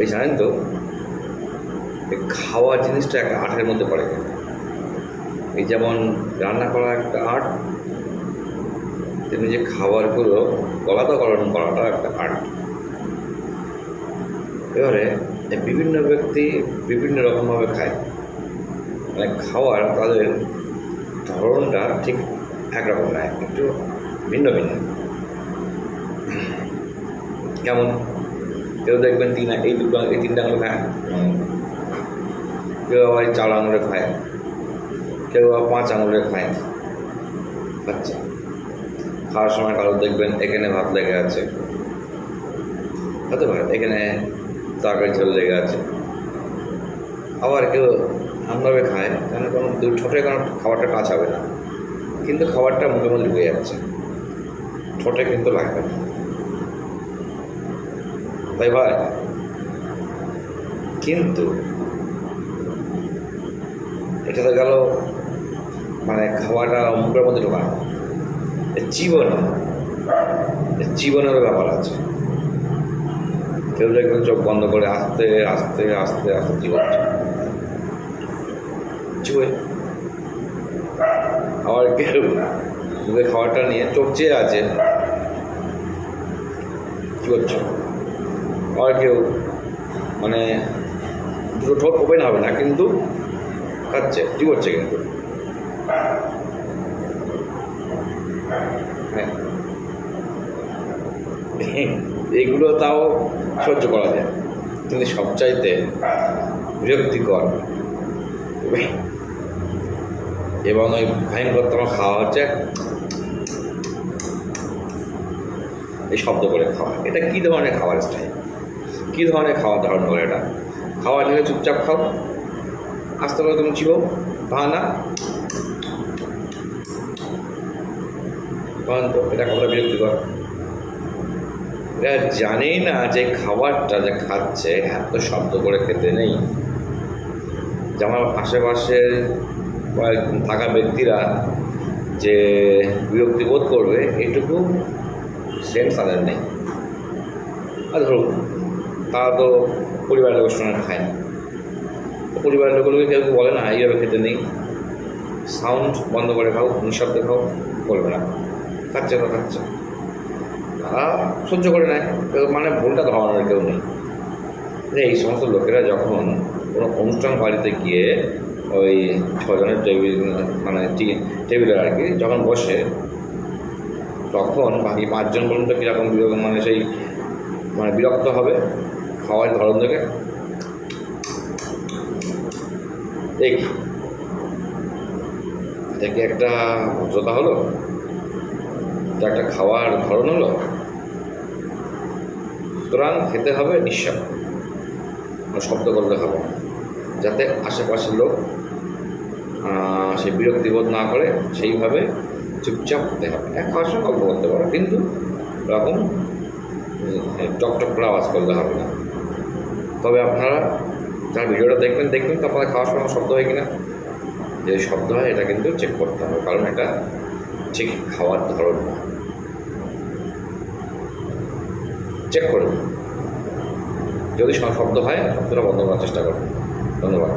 এই জানেন তো, এই খাওয়ার জিনিসটা একটা আর্টের মধ্যে পড়ে। এই যেমন রান্না করা একটা আর্ট, তেমনি যে খাবারগুলো গলাধকরণ করাটা একটা আর্ট। এবারে বিভিন্ন ব্যক্তি বিভিন্ন রকমভাবে খায়, মানে খাওয়ার তাদের ধরনটা ঠিক একরকম নয়, একটু ভিন্ন ভিন্ন। কেমন কেউ দেখবেন এই তিনটা আঙুলে খায়, কেউ আবার 4 আঙুলে খায়, কেউ আবার 5 আঙুলে খায়। আচ্ছা, খাওয়ার সময় কারো দেখবেন এখানে ভাত লেগে আছে, হতে পারে এখানে তরকারি ঝোল লেগে আছে। আবার কেউ এমনভাবে খায় যেন কোনো ঠোঁটে কোনো খাবারটা টাচ হবে না, কিন্তু খাবারটা মুখের মধ্যে ঢুকে যাচ্ছে, ঠোঁটে কিন্তু লাগবে না। তাই ভাই, কিন্তু এটা তো গেল মানে খাওয়াটা মুখের মধ্যে ঢোকা, জীবনেরও ব্যাপার আছে। কেউ দেখবেন চোখ বন্ধ করে আস্তে আস্তে আস্তে আস্তে জীবন চুয়ে, আবার কেউ মুখে খাবারটা নিয়ে চোখ চেয়ে আছে কী হচ্ছে। আবার কেউ মানে দুটো ঠোঁট ওপেন হবে না, কিন্তু খাচ্ছে, কী করছে কিন্তু। হ্যাঁ, এগুলো তাও সহ্য করা যায়, কিন্তু সবচাইতে বিরক্তিকর এবং ওই ভয়ঙ্করতম খাওয়া হচ্ছে এই শব্দ করে খাওয়া। এটা কী ধরনের খাবার স্টাইল, কী ধরনের খাওয়ার ধরন করে এটা? খাওয়া নিলে চুপচাপ খাও, আস্তে করে তুমি চিবো, না তো এটা খাবারটা বিরক্তিকর। এরা জানেই না যে খাবারটা যে খাচ্ছে এত শব্দ করে খেতে নেই। যে আমার আশেপাশে থাকা ব্যক্তিরা যে বিরক্তি বোধ করবে এইটুকু সেন্স তাদের নেই। আর ধরুন তারা তো পরিবারের লোকের সঙ্গে খায় না, পরিবারের লোকগুলোকে কেউ বলে না এইভাবে খেতে নেই, সাউন্ড বন্ধ করে খাও, নিঃশব্দে খাও, বলবে না, খাচ্ছে তো খাচ্ছে, তারা সহ্য করে নেয়, মানে ভুলটা ধরানোর কেউ নেই। এই সমস্ত লোকেরা যখন কোনো অনুষ্ঠান বাড়িতে গিয়ে ওই 6 জনের টেবিল মানে টেবিলে আর কি যখন বসে, তখন বাকি 5 জন পর্যন্ত কীরকম মানে সেই মানে বিরক্ত হবে খাওয়ার ধরন থেকে। দেখি একটা ভদ্রতা হলো, একটা খাওয়ার ধরন হলো। সুতরাং খেতে হবে নিঃশব্দ, শব্দ করতে হবে যাতে আশেপাশের লোক সে বিরক্তিবোধ না করে, সেইভাবে চুপচাপ খেতে হবে। এক খাওয়ার সময় গল্প করতে পারো, কিন্তু এরকম টকটক করে আওয়াজ করতে হবে না। তবে আপনারা যারা ভিডিওটা দেখবেন তো আপনারা খাওয়ার সময় শব্দ হয় কিনা, যে শব্দ হয় এটা কিন্তু চেক করতে হবে, কারণ এটা ঠিক খাওয়ার ধরন না। চেক করুন, যদি শব্দ হয় শব্দটা বন্ধ করার চেষ্টা করুন। ধন্যবাদ।